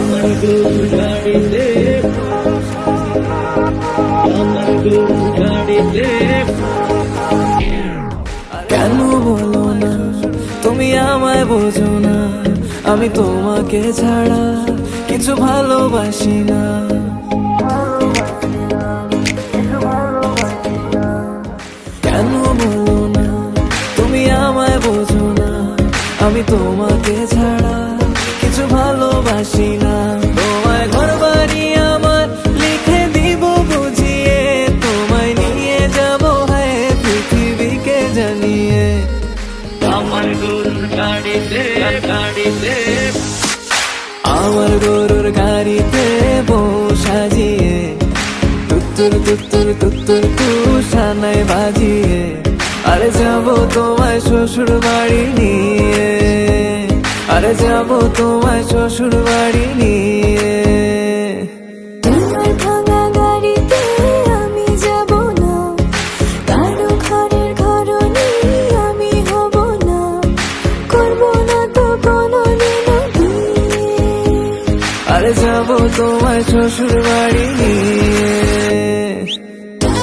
আমার গরুর গাড়িতে, আমার গরুর গাড়িতে। কেন বলো না তুমি আমায় বোঝো না, আমি তোমাকে ছাড়া কিছু ভালোবাসি না। কেন বলো না তুমি আমায় বোঝো না, আমি তোমাকে ছাড়া কিছু ভালোবাসি না। তোমায় ঘর বাড়ি আমার লিখে দিব বুঝিয়ে, তোমায় নিয়ে যাবো হ্যাঁ পৃথিবীকে জানিয়ে। আমার গরুর গাড়িতে, গাড়িতে, আমার গরুর গাড়িতে বউ সাজিয়ে, তুত্তুর তুত্তুর তুত্তুর কুশানায় বাজিয়ে, আরে যাবো তোমায় শ্বশুর বাড়ি নিয়ে, আরে যাবো তোমায় শ্বশুর বাড়ি নিয়ে। তোমার ভাঙা গাড়িতে আমি যাব না, কারো ঘরের ঘরনি আমি হব না, করব না তো কোনোদিনও বিয়ে। আরে যাবো তোমায় শ্বশুর বাড়ি নিয়ে।